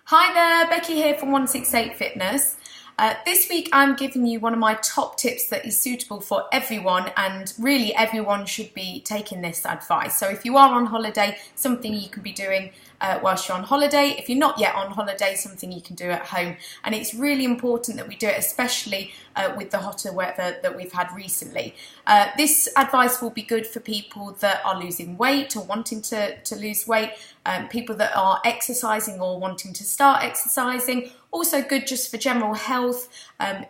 Hi there, Becky here from 168 Fitness. This week I'm giving you one of my top tips that is suitable for everyone, and really everyone should be taking this advice. So if you are on holiday, something you can be doing whilst you're on holiday. If you're not yet on holiday, something you can do at home. And it's really important that we do it, especially with the hotter weather that we've had recently. This advice will be good for people that are losing weight or wanting to lose weight, people that are exercising or wanting to start exercising. Also good just for general health,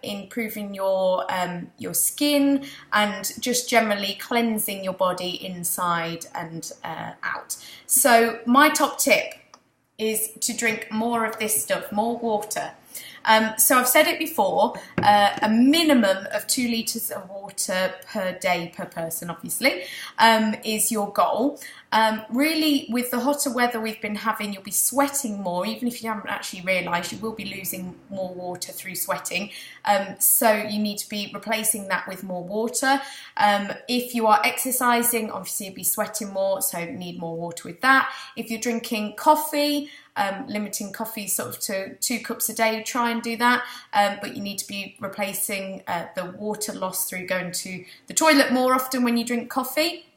improving your skin, and just generally cleansing your body inside and out. So my top tip is to drink more of this stuff, more water. So I've said it before, a minimum of 2 litres of water per day per person, obviously, is your goal. Really, with the hotter weather we've been having, you'll be sweating more. Even if you haven't actually realised, you will be losing more water through sweating. So you need to be replacing that with more water. If you are exercising, obviously you'll be sweating more, so you need more water with that. If you're drinking coffee, limiting coffee sort of to 2 cups a day, try and do that, but you need to be replacing the water loss through going to the toilet more often when you drink coffee.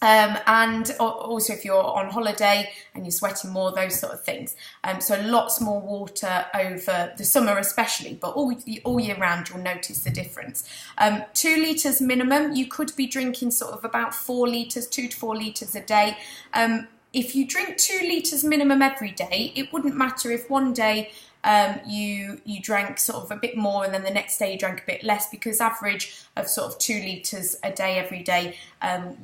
And also if you're on holiday and you're sweating more, those sort of things. So lots more water over the summer especially, but all year round you'll notice the difference. 2 litres minimum. You could be drinking sort of about 4 litres, 2 to 4 litres a day. If you drink 2 litres minimum every day, it wouldn't matter if one day you drank sort of a bit more and then the next day you drank a bit less, because average of sort of 2 litres a day every day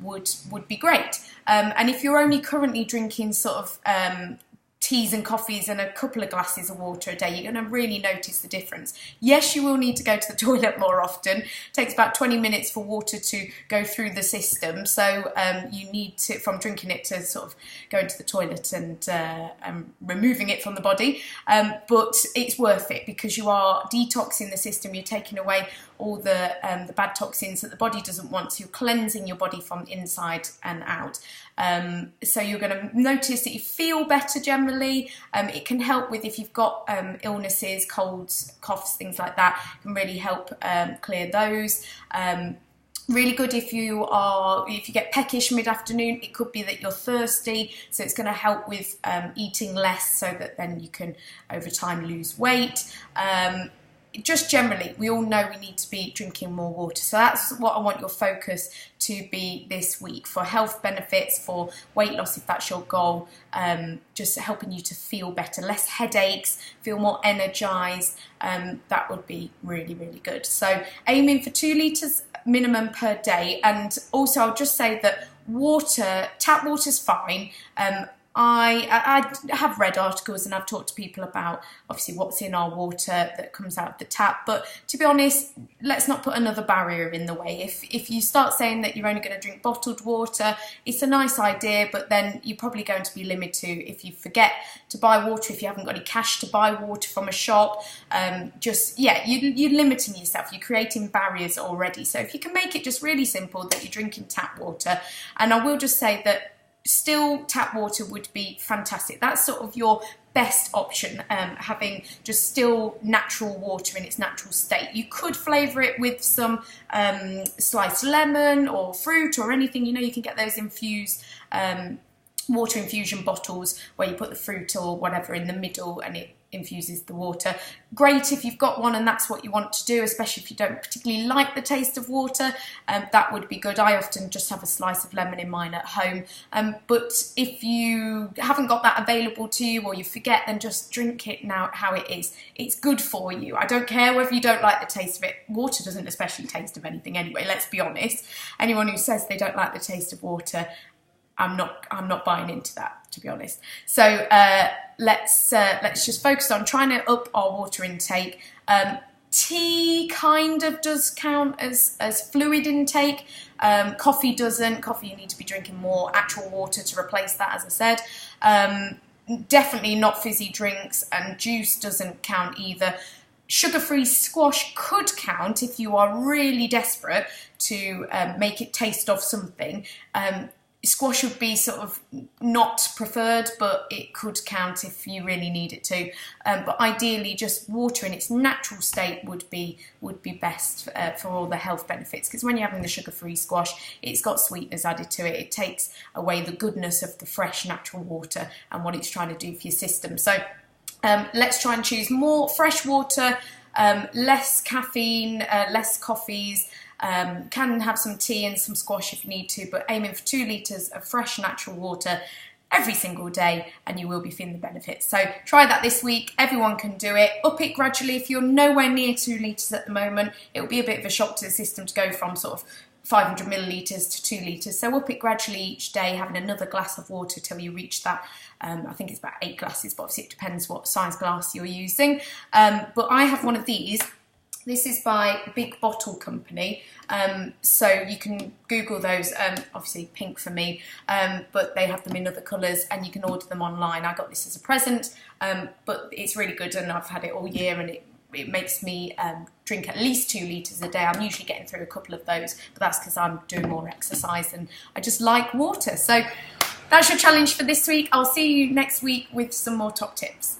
would be great. And if you're only currently drinking sort of teas and coffees and a couple of glasses of water a day, you're going to really notice the difference. Yes, you will need to go to the toilet more often. It takes about 20 minutes for water to go through the system, so you need to, from drinking it, to sort of go into the toilet and removing it from the body, but it's worth it because you are detoxing the system. You're taking away all the bad toxins that the body doesn't want, so you're cleansing your body from inside and out. So you're going to notice that you feel better generally. It can help with if you've got illnesses, colds, coughs, things like that. It can really help clear those. Really good if you get peckish mid-afternoon. It could be that you're thirsty, so it's going to help with eating less, so that then you can over time lose weight. Just generally, we all know we need to be drinking more water. So that's what I want your focus to be this week, for health benefits, for weight loss if that's your goal, just helping you to feel better, less headaches, feel more energised. That would be really, really good. So aiming for 2 litres minimum per day. And also I'll just say that tap water's fine. I have read articles and I've talked to people about obviously what's in our water that comes out of the tap, but to be honest, let's not put another barrier in the way. If you start saying that you're only going to drink bottled water, it's a nice idea, but then you're probably going to be limited if you forget to buy water, if you haven't got any cash to buy water from a shop. You're limiting yourself, you're creating barriers already. So if you can make it just really simple that you're drinking tap water, and I will just say that still tap water would be fantastic. That's sort of your best option, having just still natural water in its natural state. You could flavour it with some sliced lemon or fruit or anything. You know, you can get those infused water infusion bottles where you put the fruit or whatever in the middle and it infuses the water. Great if you've got one and that's what you want to do, especially if you don't particularly like the taste of water. That would be good. I often just have a slice of lemon in mine at home, but if you haven't got that available to you or you forget, then just drink it now how it is. It's good for you. I don't care whether you don't like the taste of it. Water doesn't especially taste of anything anyway, let's be honest. Anyone who says they don't like the taste of water, I'm not buying into that, to be honest. So let's just focus on trying to up our water intake. Tea kind of does count as fluid intake. Coffee doesn't. Coffee, you need to be drinking more actual water to replace that, as I said. Definitely not fizzy drinks, and juice doesn't count either. Sugar-free squash could count if you are really desperate to make it taste of something. Squash would be sort of not preferred, but it could count if you really need it to. But ideally, just water in its natural state would be best for all the health benefits. Because when you're having the sugar-free squash, it's got sweeteners added to it. It takes away the goodness of the fresh natural water and what it's trying to do for your system. So let's try and choose more fresh water, less caffeine, less coffees. Can have some tea and some squash if you need to, but aiming for 2 litres of fresh natural water every single day, and you will be feeling the benefits. So try that this week. Everyone can do it. Up it gradually. If you're nowhere near 2 litres at the moment, it will be a bit of a shock to the system to go from sort of 500 millilitres to 2 litres. So up it gradually each day, having another glass of water till you reach that. I think it's about 8 glasses, but obviously it depends what size glass you're using. But I have one of these. This is by Big Bottle Company, so you can Google those, obviously pink for me, but they have them in other colours and you can order them online. I got this as a present, but it's really good and I've had it all year, and it makes me drink at least 2 litres a day. I'm usually getting through a couple of those, but that's because I'm doing more exercise and I just like water. So that's your challenge for this week. I'll see you next week with some more top tips.